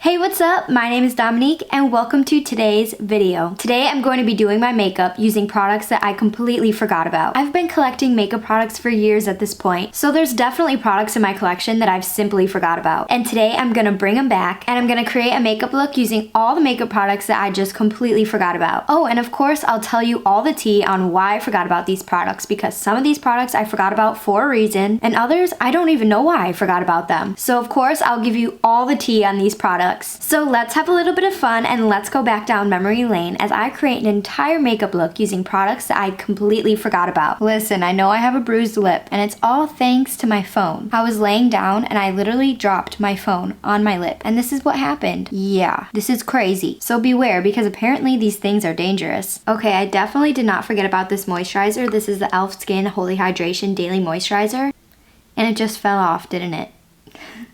Hey, what's up? My name is Dominique and welcome to today's video. Today I'm going to be doing my makeup using products that I completely forgot about. I've been collecting makeup products for years at this point, so there's definitely products in my collection that I've simply forgot about. And today I'm gonna bring them back and I'm gonna create a makeup look using all the makeup products that I just completely forgot about. Oh, and of course I'll tell you all the tea on why I forgot about these products, because some of these products I forgot about for a reason and others I don't even know why I forgot about them. So of course I'll give you all the tea on these products. So let's have a little bit of fun and let's go back down memory lane as I create an entire makeup look using products that I completely forgot about. Listen, I know I have a bruised lip and it's all thanks to my phone. I was laying down and I literally dropped my phone on my lip and this is what happened. Yeah, this is crazy. So beware because apparently these things are dangerous. Okay, I definitely did not forget about this moisturizer. This is the e.l.f. Skin Holy Hydration Daily Moisturizer and it just fell off, didn't it?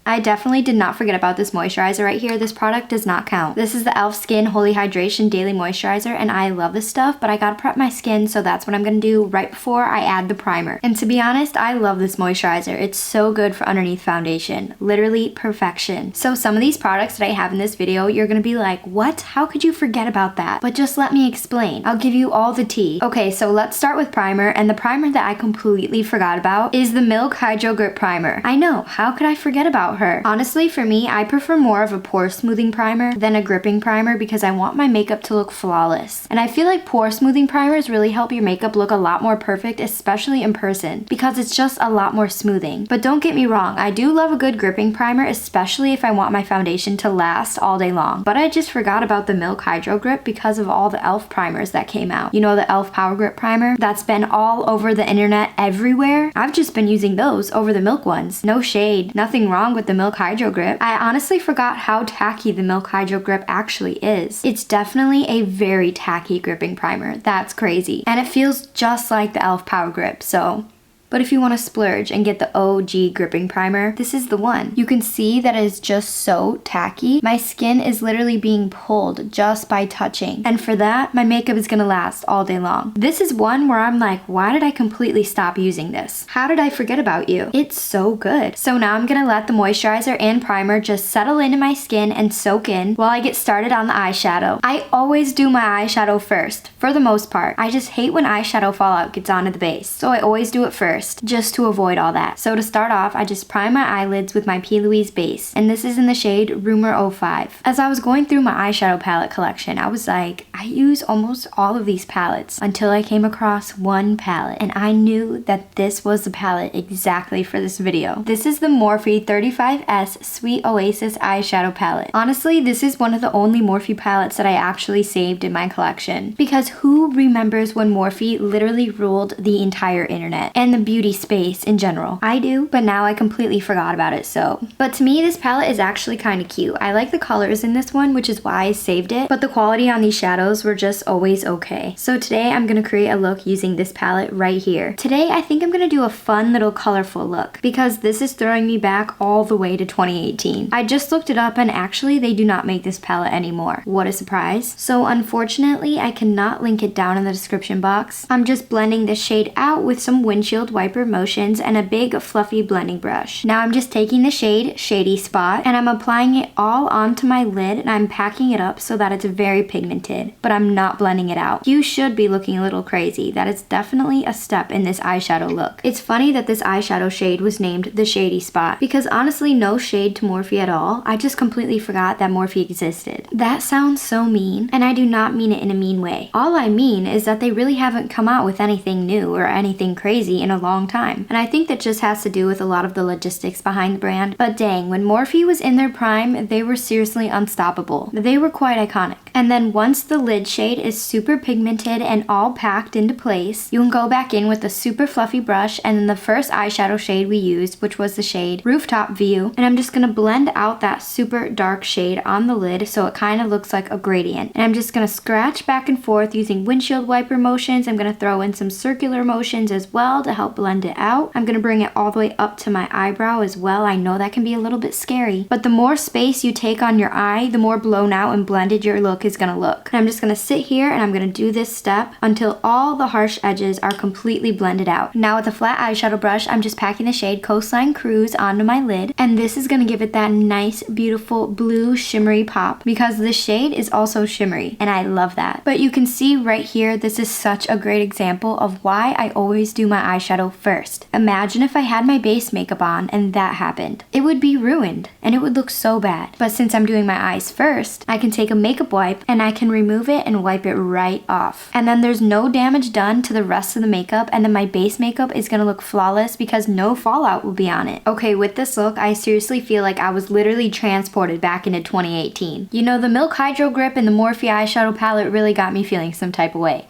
I definitely did not forget about this moisturizer right here. This product does not count. This is the e.l.f. Skin Holy Hydration Daily Moisturizer and I love this stuff, but I gotta prep my skin, so that's what I'm gonna do right before I add the primer. And to be honest, I love this moisturizer. It's so good for underneath foundation. Literally perfection. So some of these products that I have in this video, you're gonna be like, what? How could you forget about that? But just let me explain. I'll give you all the tea. Okay, so let's start with primer, and the primer that I completely forgot about is the Milk Hydro Grip Primer. I know, how could I forget about her? Honestly, for me, I prefer more of a pore smoothing primer than a gripping primer because I want my makeup to look flawless. And I feel like pore smoothing primers really help your makeup look a lot more perfect, especially in person, because it's just a lot more smoothing. But don't get me wrong, I do love a good gripping primer, especially if I want my foundation to last all day long. But I just forgot about the Milk Hydro Grip because of all the e.l.f. primers that came out. You know, the e.l.f. Power Grip Primer that's been all over the internet everywhere? I've just been using those over the Milk ones. No shade, nothing wrong with the Milk Hydro Grip. I honestly forgot how tacky the Milk Hydro Grip actually is. It's definitely a very tacky gripping primer. That's crazy. And it feels just like the e.l.f. Power Grip, so... But if you want to splurge and get the OG gripping primer, this is the one. You can see that it is just so tacky. My skin is literally being pulled just by touching. And for that, my makeup is gonna last all day long. This is one where I'm like, why did I completely stop using this? How did I forget about you? It's so good. So now I'm gonna let the moisturizer and primer just settle into my skin and soak in while I get started on the eyeshadow. I always do my eyeshadow first, for the most part. I just hate when eyeshadow fallout gets onto the base, so I always do it first, just to avoid all that. So to start off, I just prime my eyelids with my P.Louise base, and this is in the shade Rumour 05. As I was going through my eyeshadow palette collection, I was like, I use almost all of these palettes until I came across one palette, and I knew that this was the palette exactly for this video. This is the Morphe 35S Sweet Oasis eyeshadow palette. Honestly, this is one of the only Morphe palettes that I actually saved in my collection, because who remembers when Morphe literally ruled the entire internet and the beauty space in general? I do, but now I completely forgot about it, so. But to me, this palette is actually kind of cute. I like the colors in this one, which is why I saved it, but the quality on these shadows were just always okay. So today I'm gonna create a look using this palette right here. Today, I think I'm gonna do a fun little colorful look because this is throwing me back all the way to 2018. I just looked it up and actually they do not make this palette anymore. What a surprise. So unfortunately, I cannot link it down in the description box. I'm just blending this shade out with some windshield wiper motions and a big fluffy blending brush. Now I'm just taking the shade Shady Spot and I'm applying it all onto my lid and I'm packing it up so that it's very pigmented, but I'm not blending it out. You should be looking a little crazy. That is definitely a step in this eyeshadow look. It's funny that this eyeshadow shade was named the Shady Spot because honestly no shade to Morphe at all. I just completely forgot that Morphe existed. That sounds so mean, and I do not mean it in a mean way. All I mean is that they really haven't come out with anything new or anything crazy in a long time. And I think that just has to do with a lot of the logistics behind the brand. But dang, when Morphe was in their prime, they were seriously unstoppable. They were quite iconic. And then once the lid shade is super pigmented and all packed into place, you can go back in with a super fluffy brush and then the first eyeshadow shade we used, which was the shade Rooftop View. And I'm just gonna blend out that super dark shade on the lid so it kind of looks like a gradient. And I'm just gonna scratch back and forth using windshield wiper motions. I'm gonna throw in some circular motions as well to help blend it out. I'm gonna bring it all the way up to my eyebrow as well. I know that can be a little bit scary, but the more space you take on your eye, the more blown out and blended your look look is gonna look. And I'm just gonna sit here and I'm gonna do this step until all the harsh edges are completely blended out. Now with a flat eyeshadow brush, I'm just packing the shade Coastline Cruise onto my lid, and this is gonna give it that nice, beautiful blue shimmery pop because the shade is also shimmery, and I love that. But you can see right here, this is such a great example of why I always do my eyeshadow first. Imagine if I had my base makeup on and that happened. It would be ruined, and it would look so bad. But since I'm doing my eyes first, I can take a makeup wipe and I can remove it and wipe it right off. And then there's no damage done to the rest of the makeup, and then my base makeup is gonna look flawless because no fallout will be on it. Okay, with this look, I seriously feel like I was literally transported back into 2018. You know, the Milk Hydro Grip and the Morphe eyeshadow palette really got me feeling some type of way.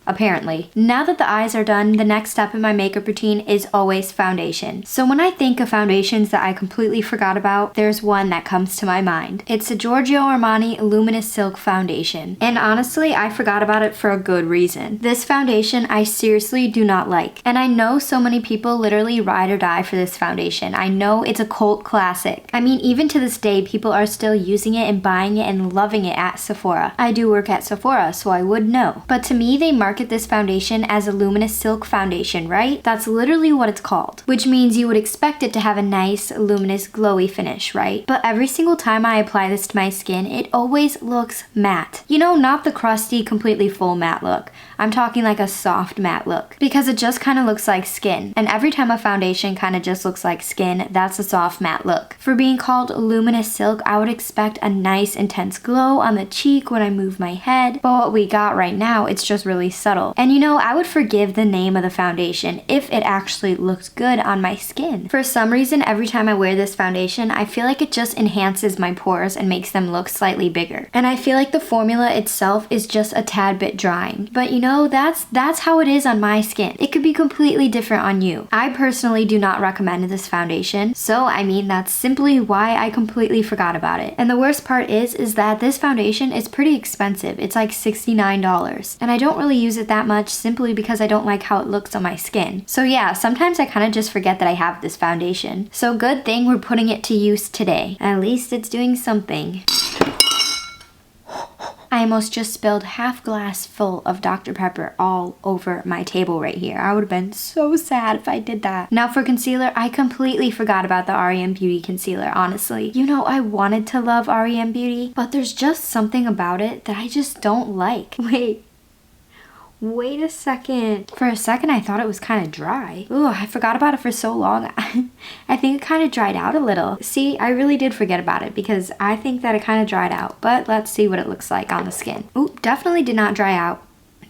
Apparently. Now that the eyes are done, the next step in my makeup routine is always foundation. So when I think of foundations that I completely forgot about, there's one that comes to my mind. It's the Giorgio Armani Luminous Silk Foundation. And honestly, I forgot about it for a good reason. This foundation I seriously do not like. And I know so many people literally ride or die for this foundation. I know it's a cult classic. I mean, even to this day, people are still using it and buying it and loving it at Sephora. I do work at Sephora, so I would know. But to me, they market this foundation as a luminous silk foundation, right? That's literally what it's called, which means you would expect it to have a nice, luminous, glowy finish, right? But every single time I apply this to my skin, it always looks matte. You know, not the crusty, completely full matte look. I'm talking like a soft matte look, because it just kind of looks like skin. And every time a foundation kind of just looks like skin, that's a soft matte look. For being called luminous silk, I would expect a nice intense glow on the cheek when I move my head, but what we got right now, it's just really subtle. And you know, I would forgive the name of the foundation if it actually looked good on my skin. For some reason, every time I wear this foundation, I feel like it just enhances my pores and makes them look slightly bigger. And I feel like the formula itself is just a tad bit drying. But you know, that's how it is on my skin. It could be completely different on you. I personally do not recommend this foundation, so I mean, that's simply why I completely forgot about it. And the worst part is that this foundation is pretty expensive. It's like $69. And I don't really use it that much simply because I don't like how it looks on my skin. So yeah, sometimes I kind of just forget that I have this foundation. So good thing we're putting it to use today. At least it's doing something. I almost just spilled half glass full of Dr. Pepper all over my table right here. I would have been so sad if I did that. Now for concealer, I completely forgot about the REM Beauty concealer, honestly. You know, I wanted to love REM Beauty, but there's just something about it that I just don't like. Wait a second. For a second, I thought it was kind of dry. Ooh, I forgot about it for so long. I think it kind of dried out a little. See, I really did forget about it because I think that it kind of dried out. But let's see what it looks like on the skin. Ooh, definitely did not dry out.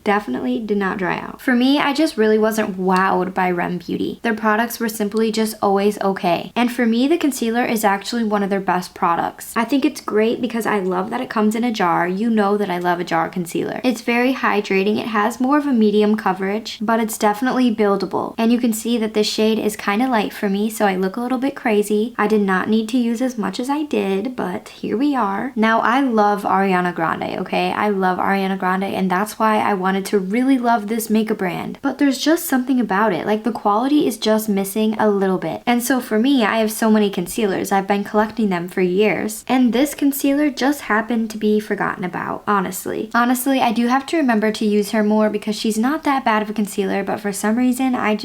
Definitely did not dry out. For me, I just really wasn't wowed by REM Beauty. Their products were simply just always okay. And for me, the concealer is actually one of their best products. I think it's great because I love that it comes in a jar. You know that I love a jar concealer. It's very hydrating. It has more of a medium coverage, but it's definitely buildable. And you can see that this shade is kind of light for me, so I look a little bit crazy. I did not need to use as much as I did, but here we are. Now, I love Ariana Grande, okay? I love Ariana Grande, and that's why I wanted to really love this makeup brand. But there's just something about it, like the quality is just missing a little bit. And so for me, I have so many concealers. I've been collecting them for years. And this concealer just happened to be forgotten about, honestly. Honestly, I do have to remember to use her more because she's not that bad of a concealer, but for some reason, I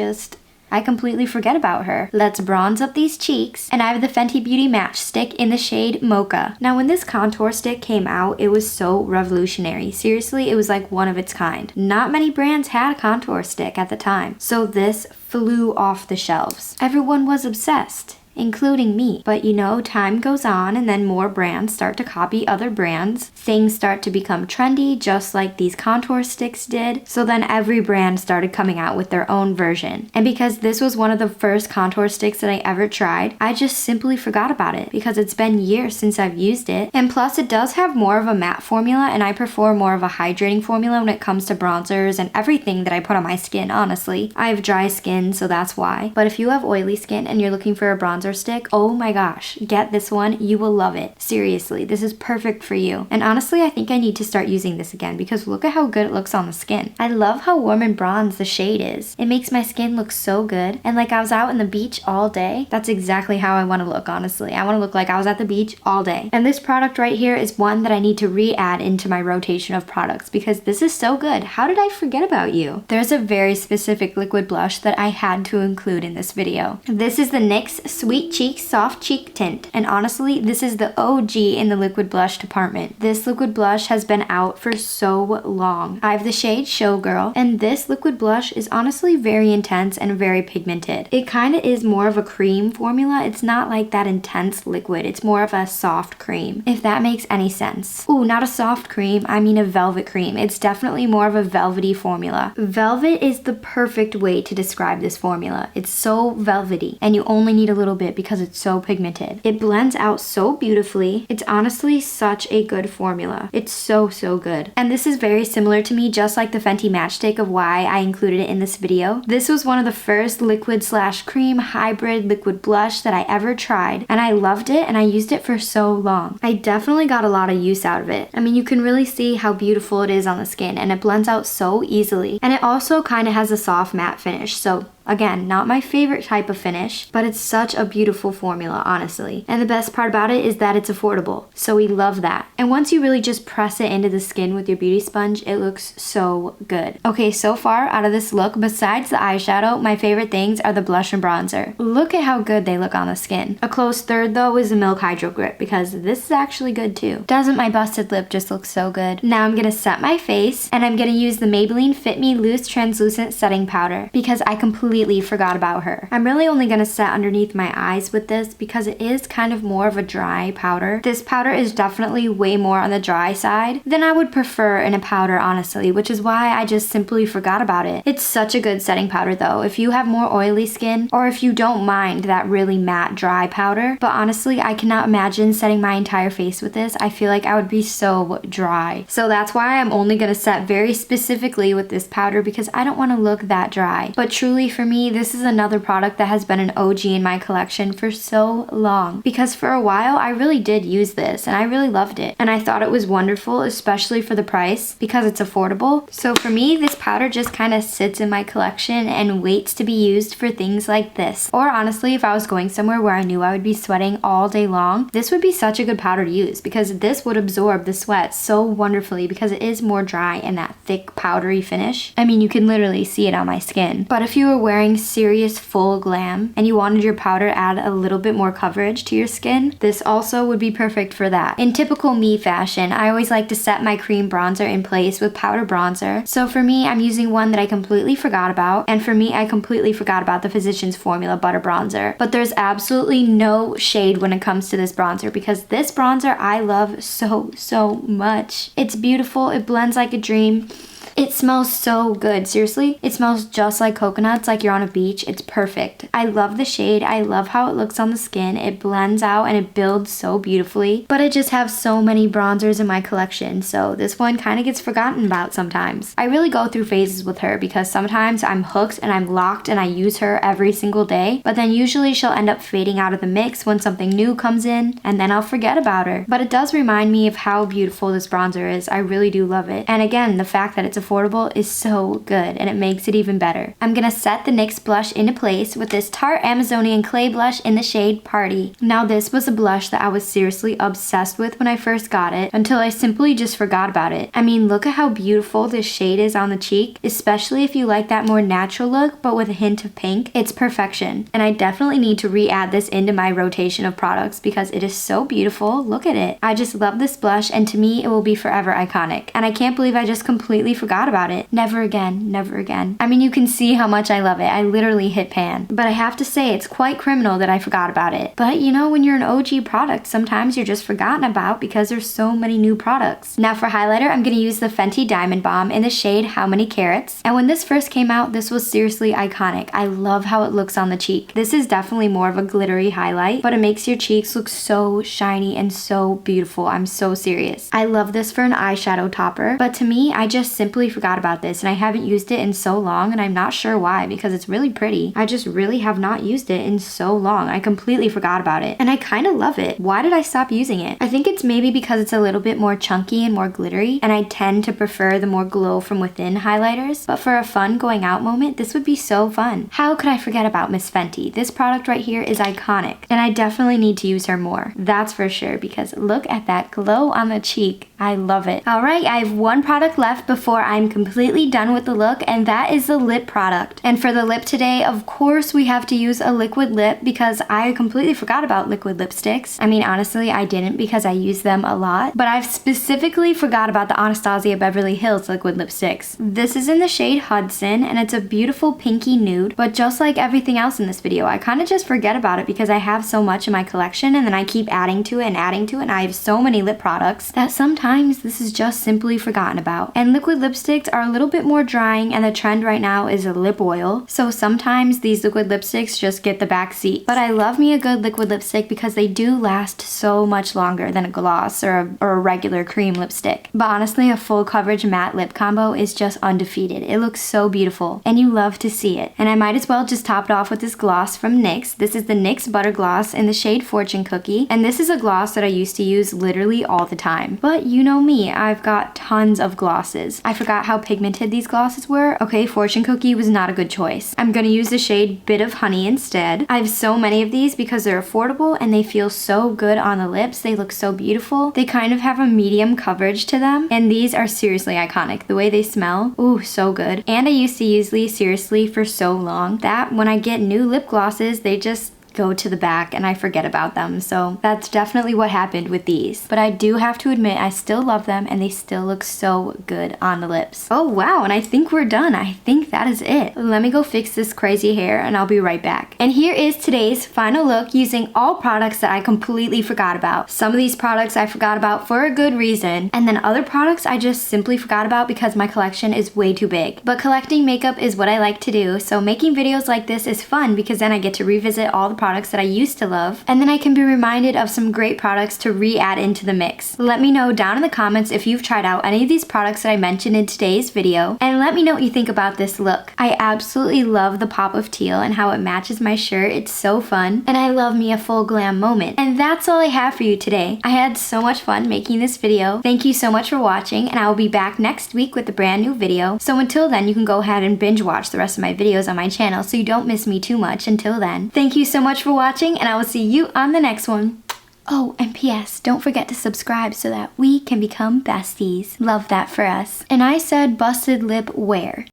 completely forget about her. Let's bronze up these cheeks. And I have the Fenty Beauty Match Stick in the shade Mocha. Now when this contour stick came out, it was so revolutionary. Seriously, it was like one of its kind. Not many brands had a contour stick at the time. So this flew off the shelves. Everyone was obsessed, including me. But you know, time goes on and then more brands start to copy other brands. Things start to become trendy, just like these contour sticks did. So then every brand started coming out with their own version. And because this was one of the first contour sticks that I ever tried, I just simply forgot about it because it's been years since I've used it. And plus it does have more of a matte formula, and I prefer more of a hydrating formula when it comes to bronzers and everything that I put on my skin, honestly. I have dry skin, so that's why. But if you have oily skin and you're looking for a bronzer bronzer stick. Oh my gosh, get this one. You will love it. Seriously, this is perfect for you. And honestly, I think I need to start using this again because look at how good it looks on the skin. I love how warm and bronze the shade is. It makes my skin look so good. And like I was out in the beach all day. That's exactly how I want to look, honestly. I want to look like I was at the beach all day. And this product right here is one that I need to re-add into my rotation of products because this is so good. How did I forget about you? There's a very specific liquid blush that I had to include in this video. This is the NYX Sweet Cheeks Soft Cheek Tint. And honestly, this is the OG in the liquid blush department. This liquid blush has been out for so long. I have the shade Showgirl, and this liquid blush is honestly very intense and very pigmented. It kind of is more of a cream formula. It's not like that intense liquid. It's more of a soft cream, if that makes any sense. Ooh, not a soft cream. I mean a velvet cream. It's definitely more of a velvety formula. Velvet is the perfect way to describe this formula. It's so velvety, and you only need a little bit because it's so pigmented. It blends out so beautifully. It's honestly such a good formula. It's so good. And this is very similar to me, just like the Fenty Matchstick of why I included it in this video. This was one of the first liquid / cream hybrid liquid blush that I ever tried, and I loved it and I used it for so long. I definitely got a lot of use out of it. I mean, you can really see how beautiful it is on the skin and it blends out so easily. And it also kind of has a soft matte finish, so again, not my favorite type of finish, but it's such a beautiful formula, honestly. And the best part about it is that it's affordable, so we love that. And once you really just press it into the skin with your beauty sponge, it looks so good. Okay, so far out of this look, besides the eyeshadow, my favorite things are the blush and bronzer. Look at how good they look on the skin. A close third though is the Milk Hydro Grip because this is actually good too. Doesn't my busted lip just look so good? Now I'm gonna set my face and I'm gonna use the Maybelline Fit Me Loose Translucent Setting Powder because I completely forgot about her. I'm really only going to set underneath my eyes with this because it is kind of more of a dry powder. This powder is definitely way more on the dry side than I would prefer in a powder, honestly, which is why I just simply forgot about it. It's such a good setting powder though if you have more oily skin or if you don't mind that really matte dry powder, but honestly I cannot imagine setting my entire face with this. I feel like I would be so dry. So that's why I'm only going to set very specifically with this powder because I don't want to look that dry. But truly for me, this is another product that has been an OG in my collection for so long because for a while I really did use this and I really loved it and I thought it was wonderful, especially for the price because it's affordable. So for me, this powder just kind of sits in my collection and waits to be used for things like this. Or honestly, if I was going somewhere where I knew I would be sweating all day long, this would be such a good powder to use because this would absorb the sweat so wonderfully because it is more dry and that thick powdery finish. I mean, you can literally see it on my skin. But if you were wearing serious full glam and you wanted your powder to add a little bit more coverage to your skin, this also would be perfect for that. In typical me fashion, I always like to set my cream bronzer in place with powder bronzer. So for me, I'm using one that I completely forgot about, and for me, I completely forgot about the Physicians Formula Butter Bronzer. But there's absolutely no shade when it comes to this bronzer because this bronzer I love so much. It's beautiful, it blends like a dream. It smells so good. Seriously, it smells just like coconuts, like you're on a beach. It's perfect. I love the shade. I love how it looks on the skin. It blends out and it builds so beautifully. But I just have so many bronzers in my collection, so this one kind of gets forgotten about sometimes. I really go through phases with her because sometimes I'm hooked and I'm locked and I use her every single day, but then usually she'll end up fading out of the mix when something new comes in, and then I'll forget about her. But it does remind me of how beautiful this bronzer is. I really do love it. And again, the fact that it's affordable is so good and it makes it even better. I'm gonna set the NYX blush into place with this Tarte Amazonian Clay blush in the shade Party. Now this was a blush that I was seriously obsessed with when I first got it until I simply just forgot about it. I mean, look at how beautiful this shade is on the cheek, especially if you like that more natural look but with a hint of pink. It's perfection. And I definitely need to re-add this into my rotation of products because it is so beautiful. Look at it. I just love this blush and to me it will be forever iconic. And I can't believe I just completely forgot about it. Never again, never again. I mean, you can see how much I love it. I literally hit pan. But I have to say, it's quite criminal that I forgot about it. But you know, when you're an OG product, sometimes you're just forgotten about because there's so many new products. Now for highlighter, I'm gonna use the Fenty Diamond Bomb in the shade How Many Carats. And when this first came out, this was seriously iconic. I love how it looks on the cheek. This is definitely more of a glittery highlight, but it makes your cheeks look so shiny and so beautiful. I'm so serious. I love this for an eyeshadow topper, but to me, I just simply totally forgot about this and I haven't used it in so long, and I'm not sure why because it's really pretty. I just really have not used it in so long. I completely forgot about it and I kind of love it. Why did I stop using it? I think it's maybe because it's a little bit more chunky and more glittery, and I tend to prefer the more glow from within highlighters, but for a fun going out moment, this would be so fun. How could I forget about Miss Fenty? This product right here is iconic and I definitely need to use her more. That's for sure, because look at that glow on the cheek. I love it. Alright, I have one product left before I'm completely done with the look, and that is the lip product. And for the lip today, of course we have to use a liquid lip because I completely forgot about liquid lipsticks. I mean, honestly, I didn't because I use them a lot, but I've specifically forgot about the Anastasia Beverly Hills liquid lipsticks. This is in the shade Hudson and it's a beautiful pinky nude, but just like everything else in this video, I kind of just forget about it because I have so much in my collection and then I keep adding to it and adding to it, and I have so many lip products that sometimes this is just simply forgotten about. And liquid lipsticks are a little bit more drying, and the trend right now is a lip oil, so sometimes these liquid lipsticks just get the back seat. But I love me a good liquid lipstick because they do last so much longer than a gloss or a regular cream lipstick. But honestly, a full coverage matte lip combo is just undefeated. It looks so beautiful and you love to see it. And I might as well just top it off with this gloss from NYX. This is the NYX Butter Gloss in the shade Fortune Cookie, and this is a gloss that I used to use literally all the time. But you know me, I've got tons of glosses. I forgot how pigmented these glosses were. Okay, Fortune Cookie was not a good choice. I'm gonna use the shade Bit of Honey instead. I have so many of these because they're affordable and they feel so good on the lips. They look so beautiful. They kind of have a medium coverage to them, and these are seriously iconic. The way they smell, ooh, so good. And I used to use these seriously for so long that when I get new lip glosses, they just go to the back and I forget about them. So that's definitely what happened with these. But I do have to admit, I still love them and they still look so good on the lips. Oh wow, and I think we're done. I think that is it. Let me go fix this crazy hair and I'll be right back. And here is today's final look using all products that I completely forgot about. Some of these products I forgot about for a good reason, and then other products I just simply forgot about because my collection is way too big. But collecting makeup is what I like to do, so making videos like this is fun because then I get to revisit all the products that I used to love, and then I can be reminded of some great products to re-add into the mix. Let me know down in the comments if you've tried out any of these products that I mentioned in today's video, and let me know what you think about this look. I absolutely love the pop of teal and how it matches my shirt. It's so fun, and I love me a full glam moment. And that's all I have for you today. I had so much fun making this video. Thank you so much for watching, and I will be back next week with a brand new video. So until then, you can go ahead and binge watch the rest of my videos on my channel so you don't miss me too much until then. Thank you so much for watching, and I will see you on the next one. Oh, and P.S. don't forget to subscribe so that we can become besties. Love that for us. And I said busted lip where?